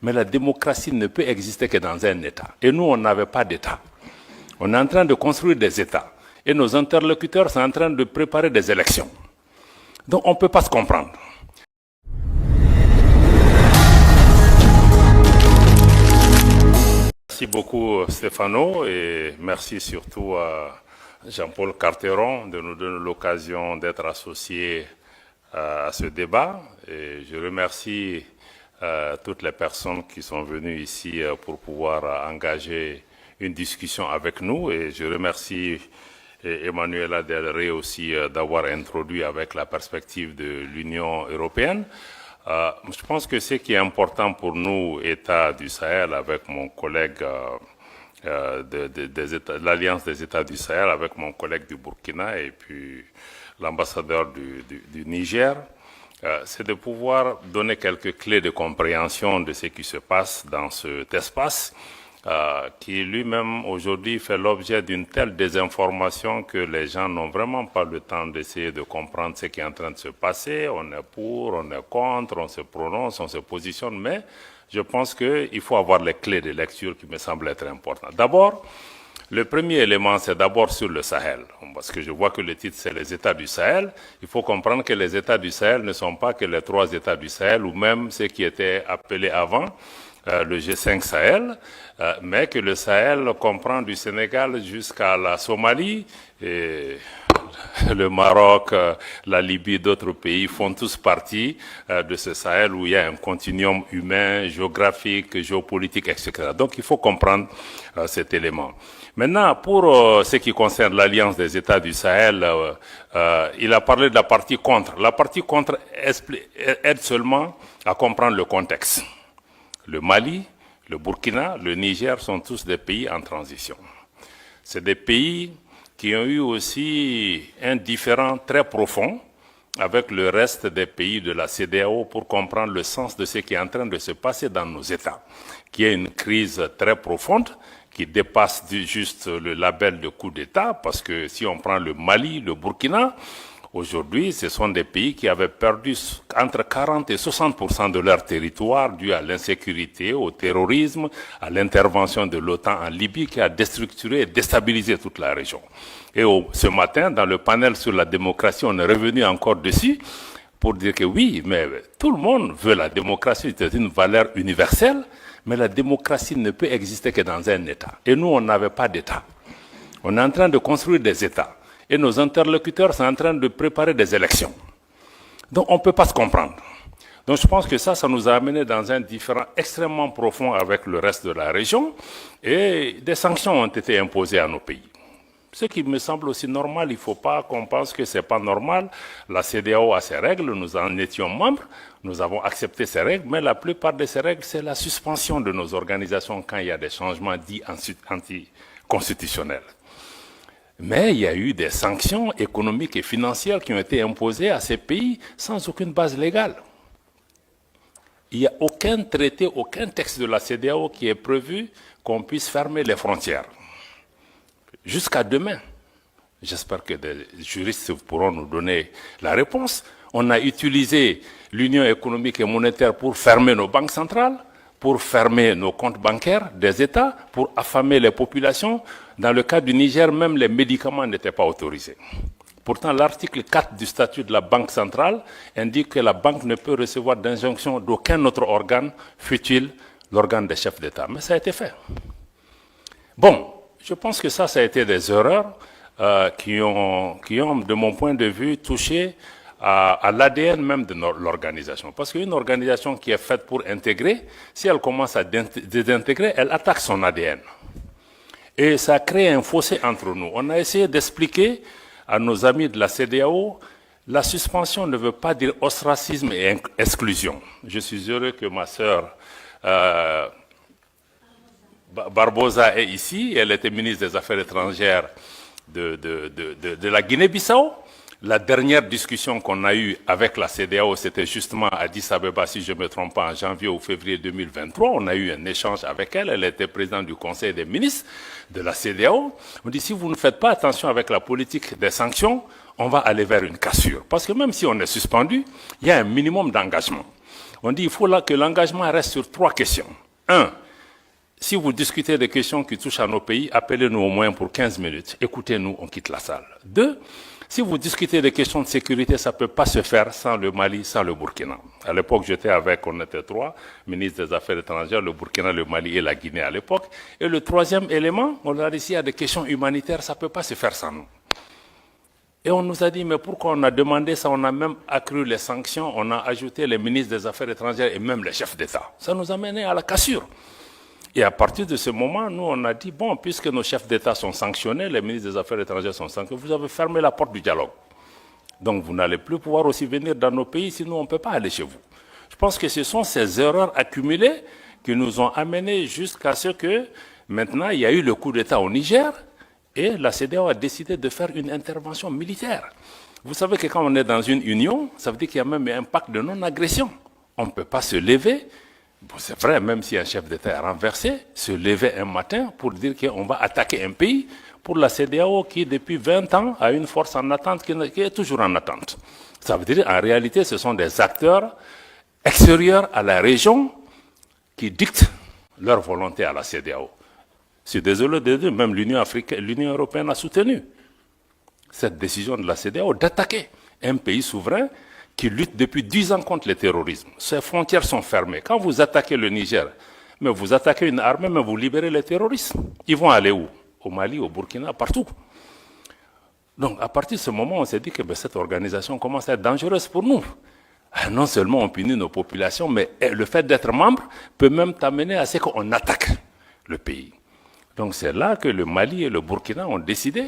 Mais la démocratie ne peut exister que dans un État. Et nous, on n'avait pas d'État. On est en train de construire des États. Et nos interlocuteurs sont en train de préparer des élections. Donc on ne peut pas se comprendre. Merci beaucoup Stéphano et merci surtout à Jean-Paul Carteron de nous donner l'occasion d'être associés à ce débat. Et je remercie toutes les personnes qui sont venues ici pour pouvoir engager une discussion avec nous. Et je remercie Emmanuela Del Rey aussi d'avoir introduit avec la perspective de l'Union européenne. Je pense que ce qui est important pour nous, États du Sahel, avec mon collègue de l'Alliance des États du Sahel, avec mon collègue du Burkina et puis l'ambassadeur du Niger, c'est de pouvoir donner quelques clés de compréhension de ce qui se passe dans cet espace qui lui-même aujourd'hui fait l'objet d'une telle désinformation que les gens n'ont vraiment pas le temps d'essayer de comprendre ce qui est en train de se passer. On est pour, on est contre, on se prononce, on se positionne, mais je pense qu'il faut avoir les clés de lecture qui me semblent être importantes. D'abord, le premier élément, c'est d'abord sur le Sahel, parce que je vois que le titre, c'est les États du Sahel. Il faut comprendre que les États du Sahel ne sont pas que les 3 États du Sahel, ou même ceux qui étaient appelés avant le G5 Sahel, mais que le Sahel comprend du Sénégal jusqu'à la Somalie, et le Maroc, la Libye, d'autres pays font tous partie de ce Sahel où il y a un continuum humain, géographique, géopolitique, etc. Donc il faut comprendre cet élément. Maintenant, pour ce qui concerne l'Alliance des États du Sahel, il a parlé de la partie contre. La partie contre aide seulement à comprendre le contexte. Le Mali, le Burkina, le Niger sont tous des pays en transition. C'est des pays qui ont eu aussi un différend très profond avec le reste des pays de la CEDEAO pour comprendre le sens de ce qui est en train de se passer dans nos États, qui est une crise très profonde qui dépasse juste le label de coup d'État, parce que si on prend le Mali, le Burkina, aujourd'hui, ce sont des pays qui avaient perdu entre 40 et 60% de leur territoire dû à l'insécurité, au terrorisme, à l'intervention de l'OTAN en Libye qui a déstructuré et déstabilisé toute la région. Et ce matin, dans le panel sur la démocratie, on est revenu encore dessus pour dire que oui, mais tout le monde veut la démocratie, c'est une valeur universelle, mais la démocratie ne peut exister que dans un État. Et nous, on n'avait pas d'État. On est en train de construire des États. Et nos interlocuteurs sont en train de préparer des élections. Donc on ne peut pas se comprendre. Donc je pense que ça nous a amené dans un différend extrêmement profond avec le reste de la région. Et des sanctions ont été imposées à nos pays. Ce qui me semble aussi normal, il ne faut pas qu'on pense que ce n'est pas normal. La CEDEAO a ses règles, nous en étions membres, nous avons accepté ces règles, mais la plupart de ces règles, c'est la suspension de nos organisations quand il y a des changements dits anticonstitutionnels. Mais il y a eu des sanctions économiques et financières qui ont été imposées à ces pays sans aucune base légale. Il n'y a aucun traité, aucun texte de la CEDEAO qui est prévu qu'on puisse fermer les frontières. Jusqu'à demain. J'espère que des juristes pourront nous donner la réponse. On a utilisé l'Union économique et monétaire pour fermer nos banques centrales, pour fermer nos comptes bancaires des États, pour affamer les populations. Dans le cas du Niger, même les médicaments n'étaient pas autorisés. Pourtant, l'article 4 du statut de la Banque centrale indique que la banque ne peut recevoir d'injonction d'aucun autre organe, fût-il l'organe des chefs d'État. Mais ça a été fait. Bon, je pense que ça a été des erreurs qui ont, de mon point de vue, touché à l'ADN même de l'organisation. Parce qu'une organisation qui est faite pour intégrer, si elle commence à désintégrer, elle attaque son ADN. Et ça crée un fossé entre nous. On a essayé d'expliquer à nos amis de la CEDEAO, la suspension ne veut pas dire ostracisme et exclusion. Je suis heureux que ma sœur Barbosa est ici. Elle était ministre des Affaires étrangères de la Guinée-Bissau. La dernière discussion qu'on a eue avec la CEDEAO, c'était justement à Addis Abeba, si je ne me trompe pas, en janvier ou février 2023. On a eu un échange avec elle. Elle était présidente du Conseil des ministres de la CEDEAO. On dit, si vous ne faites pas attention avec la politique des sanctions, on va aller vers une cassure. Parce que même si on est suspendu, il y a un minimum d'engagement. On dit qu'il faut que l'engagement reste sur 3 questions. 1. Si vous discutez des questions qui touchent à nos pays, appelez-nous au moins pour 15 minutes. Écoutez-nous, on quitte la salle. 2. Si vous discutez des questions de sécurité, ça ne peut pas se faire sans le Mali, sans le Burkina. À l'époque, on était 3, ministre des Affaires étrangères, le Burkina, le Mali et la Guinée à l'époque. Et le 3e élément, on a dit, s'il y a des questions humanitaires, ça ne peut pas se faire sans nous. Et on nous a dit, mais pourquoi on a demandé ça? On a même accru les sanctions, on a ajouté les ministres des Affaires étrangères et même les chefs d'État. Ça nous a mené à la cassure. Et à partir de ce moment, nous, on a dit, bon, puisque nos chefs d'État sont sanctionnés, les ministres des Affaires étrangères sont sanctionnés, vous avez fermé la porte du dialogue. Donc, vous n'allez plus pouvoir aussi venir dans nos pays, sinon on ne peut pas aller chez vous. Je pense que ce sont ces erreurs accumulées qui nous ont amenés jusqu'à ce que, maintenant, il y a eu le coup d'État au Niger, et la CEDEAO a décidé de faire une intervention militaire. Vous savez que quand on est dans une union, ça veut dire qu'il y a même un pacte de non-agression. On ne peut pas se lever. Bon, c'est vrai, même si un chef d'État est renversé, se lever un matin pour dire qu'on va attaquer un pays, pour la CEDEAO qui, depuis 20 ans, a une force en attente qui est toujours en attente. Ça veut dire, en réalité, ce sont des acteurs extérieurs à la région qui dictent leur volonté à la CEDEAO. Je suis désolé de dire, même l'Union européenne a soutenu cette décision de la CEDEAO d'attaquer un pays souverain qui lutte depuis 10 ans contre le terrorisme. Ses frontières sont fermées. Quand vous attaquez le Niger, mais vous attaquez une armée, mais vous libérez les terroristes. Ils vont aller où? Au Mali, au Burkina, partout. Donc, à partir de ce moment, on s'est dit que cette organisation commence à être dangereuse pour nous. Non seulement on punit nos populations, mais le fait d'être membre peut même t'amener à ce qu'on attaque le pays. Donc, c'est là que le Mali et le Burkina ont décidé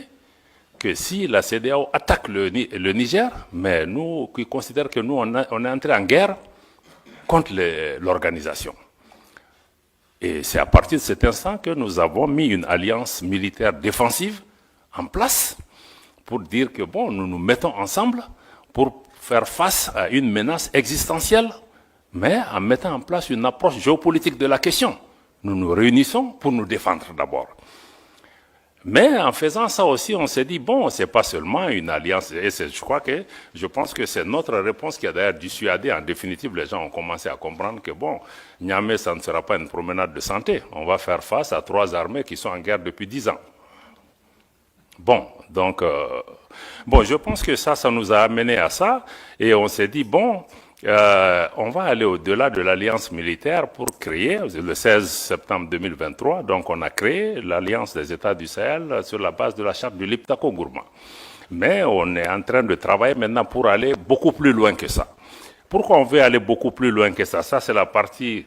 que si la CEDEAO attaque le Niger, mais nous qui considérons que nous, on est entré en guerre contre l'organisation. Et c'est à partir de cet instant que nous avons mis une alliance militaire défensive en place pour dire que bon, nous nous mettons ensemble pour faire face à une menace existentielle, mais en mettant en place une approche géopolitique de la question. Nous nous réunissons pour nous défendre d'abord. Mais en faisant ça aussi, on s'est dit, bon, c'est pas seulement une alliance, et je pense que c'est notre réponse qui a d'ailleurs dissuadé, en définitive, les gens ont commencé à comprendre que, bon, Niamey, ça ne sera pas une promenade de santé. On va faire face à 3 armées qui sont en guerre depuis 10 ans. Bon, donc, je pense que ça nous a amené à ça, et on s'est dit, bon, on va aller au-delà de l'alliance militaire pour créer, le 16 septembre 2023, donc on a créé l'alliance des États du Sahel sur la base de la charte du Liptako-Gourma. Mais on est en train de travailler maintenant pour aller beaucoup plus loin que ça. Pourquoi on veut aller beaucoup plus loin que ça? Ça, c'est la partie,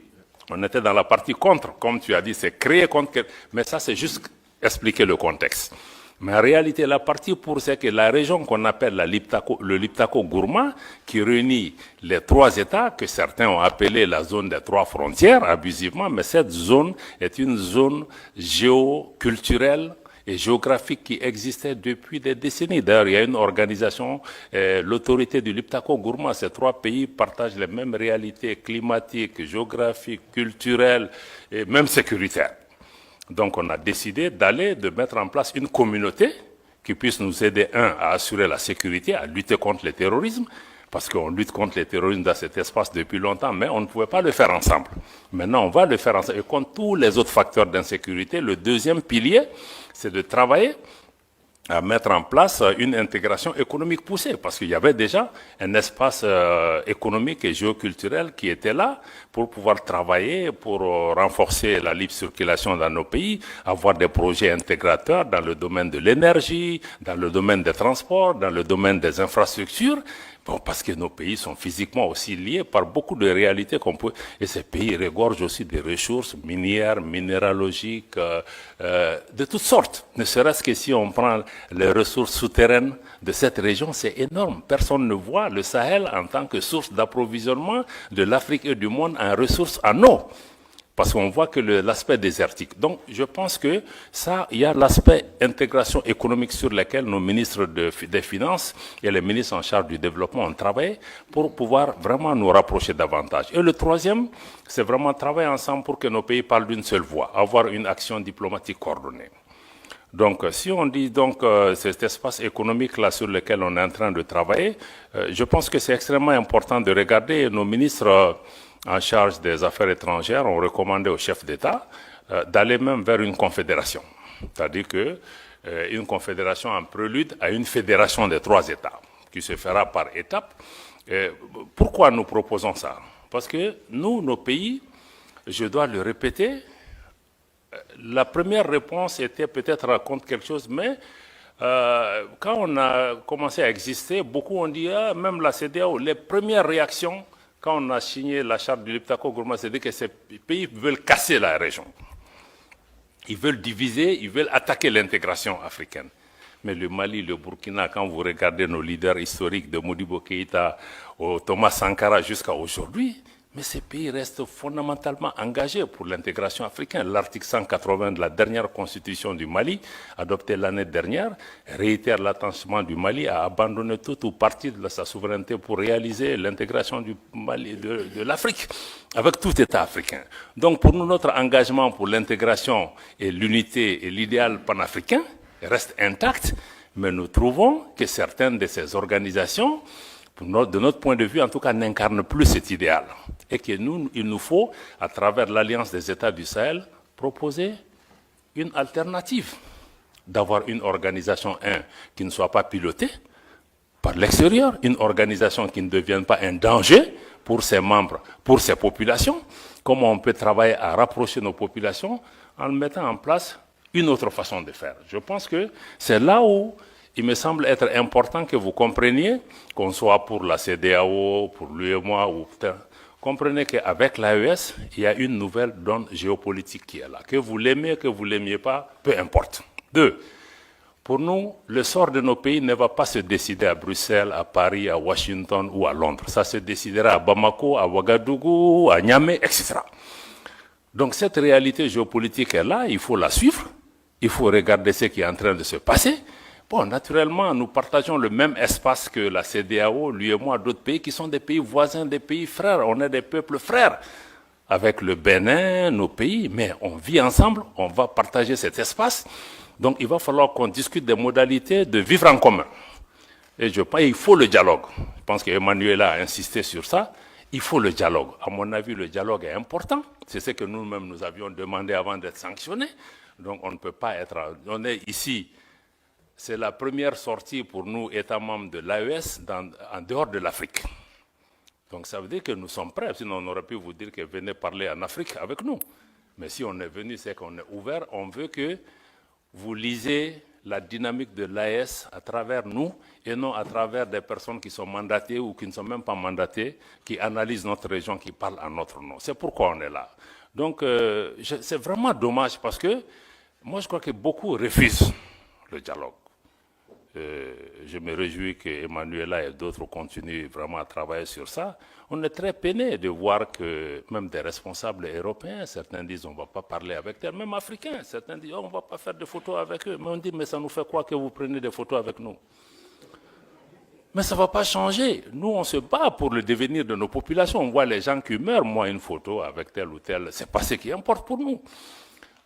on était dans la partie contre, comme tu as dit, c'est créer contre, mais ça, c'est juste expliquer le contexte. Mais en réalité, la partie pour c'est que la région qu'on appelle le Liptako-Gourma, qui réunit les 3 États, que certains ont appelé la zone des 3 frontières, abusivement, mais cette zone est une zone géoculturelle et géographique qui existait depuis des décennies. D'ailleurs, il y a une organisation, l'autorité du Liptako-Gourma, ces 3 pays partagent les mêmes réalités climatiques, géographiques, culturelles et même sécuritaires. Donc on a décidé de mettre en place une communauté qui puisse nous aider, à assurer la sécurité, à lutter contre le terrorisme, parce qu'on lutte contre le terrorisme dans cet espace depuis longtemps, mais on ne pouvait pas le faire ensemble. Maintenant, on va le faire ensemble. Et contre tous les autres facteurs d'insécurité, le deuxième pilier, c'est de travailler à mettre en place une intégration économique poussée, parce qu'il y avait déjà un espace économique et géoculturel qui était là pour pouvoir travailler, pour renforcer la libre circulation dans nos pays, avoir des projets intégrateurs dans le domaine de l'énergie, dans le domaine des transports, dans le domaine des infrastructures. Bon, parce que nos pays sont physiquement aussi liés par beaucoup de réalités qu'on peut, et ces pays regorgent aussi des ressources minières, minéralogiques, de toutes sortes. Ne serait-ce que si on prend les ressources souterraines de cette région, c'est énorme. Personne ne voit le Sahel en tant que source d'approvisionnement de l'Afrique et du monde en ressources en eau. Parce qu'on voit que l'aspect désertique. Donc, je pense que ça, il y a l'aspect intégration économique sur lequel nos ministres des Finances et les ministres en charge du développement ont travaillé pour pouvoir vraiment nous rapprocher davantage. Et le 3e, c'est vraiment travailler ensemble pour que nos pays parlent d'une seule voix, avoir une action diplomatique coordonnée. Donc, si on dit donc cet espace économique-là sur lequel on est en train de travailler, je pense que c'est extrêmement important de regarder nos ministres en charge des affaires étrangères ont recommandé au chef d'État d'aller même vers une confédération. C'est-à-dire que une confédération en prélude à une fédération des 3 États, qui se fera par étapes. Pourquoi nous proposons ça? Parce que nous, nos pays, je dois le répéter, la première réponse était peut-être raconte quelque chose, mais quand on a commencé à exister, beaucoup ont dit, même la CEDEAO, les premières réactions, quand on a signé la charte du Liptako-Gourma, c'est que ces pays veulent casser la région. Ils veulent diviser, ils veulent attaquer l'intégration africaine. Mais le Mali, le Burkina, quand vous regardez nos leaders historiques de Modibo Keïta au Thomas Sankara jusqu'à aujourd'hui, mais ces pays restent fondamentalement engagés pour l'intégration africaine. L'article 180 de la dernière constitution du Mali, adoptée l'année dernière, réitère l'attachement du Mali à abandonner tout ou partie de sa souveraineté pour réaliser l'intégration du Mali, de l'Afrique, avec tout État africain. Donc pour nous, notre engagement pour l'intégration et l'unité et l'idéal panafricain reste intact, mais nous trouvons que certaines de ces organisations, de notre point de vue, en tout cas, n'incarnent plus cet idéal. Et qu'il nous faut, à travers l'Alliance des États du Sahel, proposer une alternative. D'avoir une organisation, qui ne soit pas pilotée par l'extérieur, une organisation qui ne devienne pas un danger pour ses membres, pour ses populations. Comment on peut travailler à rapprocher nos populations en mettant en place une autre façon de faire. Je pense que c'est là où il me semble être important que vous compreniez, qu'on soit pour la CEDEAO, pour l'UEMOA, ou comprenez qu'avec l'AES, il y a une nouvelle donne géopolitique qui est là. Que vous l'aimez, que vous ne l'aimiez pas, peu importe. 2. Pour nous, le sort de nos pays ne va pas se décider à Bruxelles, à Paris, à Washington ou à Londres. Ça se décidera à Bamako, à Ouagadougou, à Niamey, etc. Donc cette réalité géopolitique est là, il faut la suivre, il faut regarder ce qui est en train de se passer. Bon, naturellement, nous partageons le même espace que la CEDEAO, l'UEMOA, d'autres pays qui sont des pays voisins, des pays frères. On est des peuples frères avec le Bénin, nos pays, mais on vit ensemble, on va partager cet espace. Donc il va falloir qu'on discute des modalités de vivre en commun. Et je pense qu'il faut le dialogue. Je pense qu'Emmanuel a insisté sur ça. Il faut le dialogue. À mon avis, le dialogue est important. C'est ce que nous-mêmes nous avions demandé avant d'être sanctionnés. Donc on ne peut pas être... On est ici, c'est la première sortie pour nous, États membres de l'AES, en dehors de l'Afrique. Donc ça veut dire que nous sommes prêts. Sinon on aurait pu vous dire que venez parler en Afrique avec nous. Mais si on est venu, c'est qu'on est ouvert. On veut que vous lisez la dynamique de l'AES à travers nous et non à travers des personnes qui sont mandatées ou qui ne sont même pas mandatées, qui analysent notre région, qui parlent en notre nom. C'est pourquoi on est là. Donc c'est vraiment dommage parce que moi je crois que beaucoup refusent le dialogue. Je me réjouis qu'Emmanuela et d'autres continuent vraiment à travailler sur ça. On est très peiné de voir que même des responsables européens, certains disent on ne va pas parler avec eux, même africains, certains disent on ne va pas faire de photos avec eux. Mais on dit mais ça nous fait quoi que vous preniez des photos avec nous? Mais ça ne va pas changer. Nous, on se bat pour le devenir de nos populations. On voit les gens qui meurent, moi une photo avec tel ou tel, ce n'est pas ce qui importe pour nous.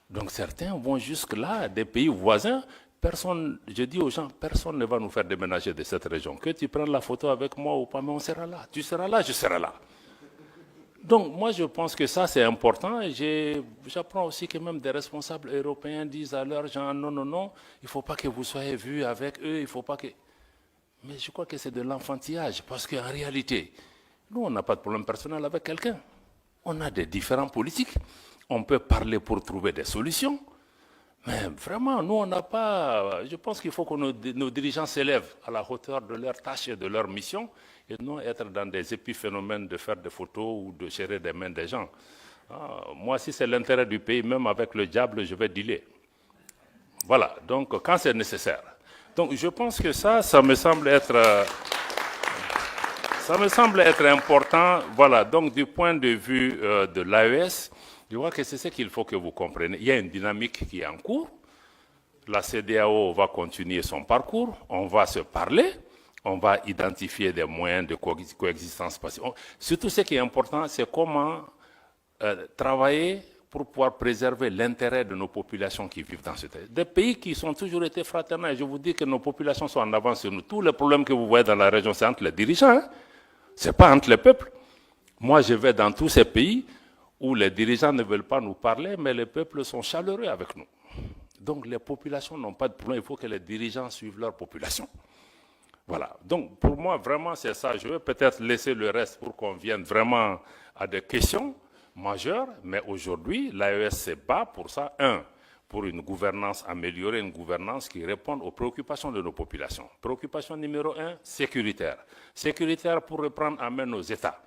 Donc certains vont jusque-là, des pays voisins. Personne, je dis aux gens, personne ne va nous faire déménager de cette région. Que tu prennes la photo avec moi ou pas, mais on sera là. Tu seras là, je serai là. Donc moi je pense que ça c'est important. J'apprends aussi que même des responsables européens disent à leurs gens, non, non, non, il ne faut pas que vous soyez vus avec eux, il ne faut pas que... Mais je crois que c'est de l'enfantillage, parce qu'en réalité, nous on n'a pas de problème personnel avec quelqu'un. On a des différends politiques, on peut parler pour trouver des solutions. Mais vraiment, nous, on n'a pas... Je pense qu'il faut que nos dirigeants s'élèvent à la hauteur de leurs tâches et de leur mission et non être dans des épiphénomènes de faire des photos ou de gérer des mains des gens. Moi, si c'est l'intérêt du pays, même avec le diable, je vais dealer. Voilà, donc quand c'est nécessaire. Donc je pense que ça me semble être... ça me semble être important. Voilà, donc du point de vue de l'AES, je vois que c'est ce qu'il faut que vous compreniez. Il y a une dynamique qui est en cours. La CEDEAO va continuer son parcours. On va se parler. On va identifier des moyens de coexistence pacifique. Surtout, ce qui est important, c'est comment travailler pour pouvoir préserver l'intérêt de nos populations qui vivent dans ce pays. Des pays qui ont toujours été fraternels. Je vous dis que nos populations sont en avance sur nous. Tous les problèmes que vous voyez dans la région, c'est entre les dirigeants. Ce n'est pas entre les peuples. Moi, je vais dans tous ces pays où les dirigeants ne veulent pas nous parler, mais les peuples sont chaleureux avec nous. Donc les populations n'ont pas de problème, il faut que les dirigeants suivent leur population. Voilà, donc pour moi, vraiment, c'est ça. Je vais peut-être laisser le reste pour qu'on vienne vraiment à des questions majeures, mais aujourd'hui, l'AES se bat pour ça. Pour une gouvernance, améliorer une gouvernance qui réponde aux préoccupations de nos populations. Préoccupation numéro 1, sécuritaire. Sécuritaire pour reprendre en main nos États.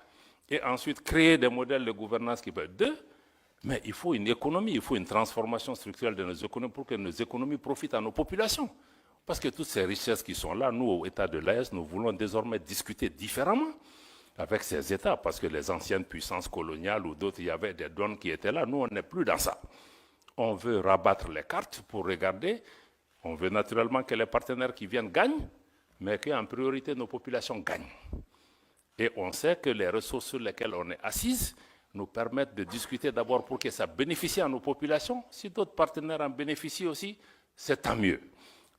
Et ensuite, créer des modèles de gouvernance qui peuvent. 2, mais il faut une économie, il faut une transformation structurelle de nos économies pour que nos économies profitent à nos populations. Parce que toutes ces richesses qui sont là, nous, au État de l'AES, nous voulons désormais discuter différemment avec ces États, parce que les anciennes puissances coloniales ou d'autres, il y avait des donnes qui étaient là. Nous, on n'est plus dans ça. On veut rabattre les cartes pour regarder. On veut naturellement que les partenaires qui viennent gagnent, mais qu'en priorité, nos populations gagnent. Et on sait que les ressources sur lesquelles on est assise nous permettent de discuter d'abord pour que ça bénéficie à nos populations. Si d'autres partenaires en bénéficient aussi, c'est tant mieux.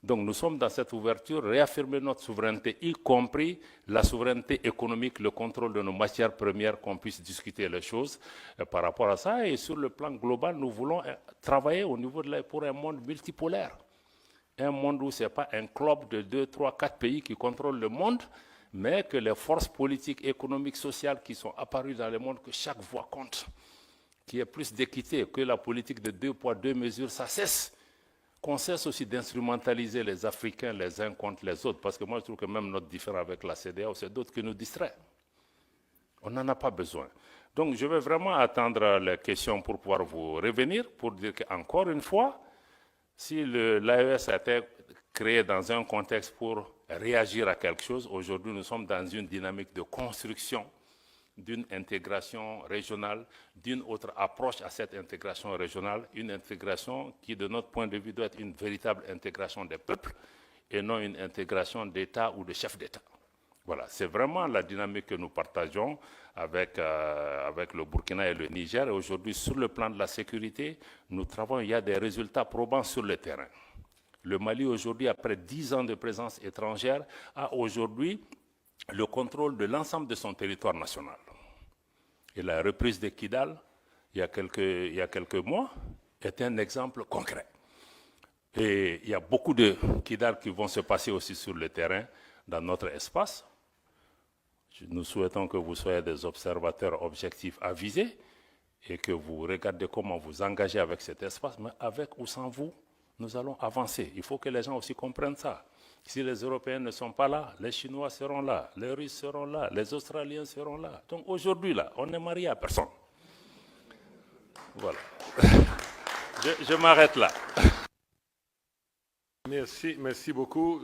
Donc nous sommes dans cette ouverture, réaffirmer notre souveraineté, y compris la souveraineté économique, le contrôle de nos matières premières, qu'on puisse discuter les choses par rapport à ça. Et sur le plan global, nous voulons travailler au niveau pour un monde multipolaire. Un monde où ce n'est pas un club de 2, 3, 4 pays qui contrôlent le monde, mais que les forces politiques, économiques, sociales qui sont apparues dans le monde, que chaque voix compte, qu'il y ait plus d'équité, que la politique de 2 poids, 2 mesures, ça cesse. Qu'on cesse aussi d'instrumentaliser les Africains les uns contre les autres, parce que moi je trouve que même notre différend avec la CEDEAO, c'est d'autres qui nous distraient. On n'en a pas besoin. Donc je vais vraiment attendre les questions pour pouvoir vous revenir, pour dire qu'encore une fois, si l'AES a été créé dans un contexte pour réagir à quelque chose, aujourd'hui nous sommes dans une dynamique de construction d'une intégration régionale, d'une autre approche à cette intégration régionale, une intégration qui, de notre point de vue, doit être une véritable intégration des peuples et non une intégration d'État ou de chefs d'État. Voilà, c'est vraiment la dynamique que nous partageons avec le Burkina et le Niger. Et aujourd'hui, sur le plan de la sécurité, nous travaillons, il y a des résultats probants sur le terrain. Le Mali, aujourd'hui, après 10 ans de présence étrangère, a aujourd'hui le contrôle de l'ensemble de son territoire national. Et la reprise de Kidal, il y a quelques mois, est un exemple concret. Et il y a beaucoup de Kidal qui vont se passer aussi sur le terrain, dans notre espace. Nous souhaitons que vous soyez des observateurs objectifs avisés et que vous regardez comment vous engagez avec cet espace, mais avec ou sans vous, nous allons avancer. Il faut que les gens aussi comprennent ça. Si les Européens ne sont pas là, les Chinois seront là, les Russes seront là, les Australiens seront là. Donc aujourd'hui, là, on n'est marié à personne. Voilà. Je m'arrête là. Merci beaucoup.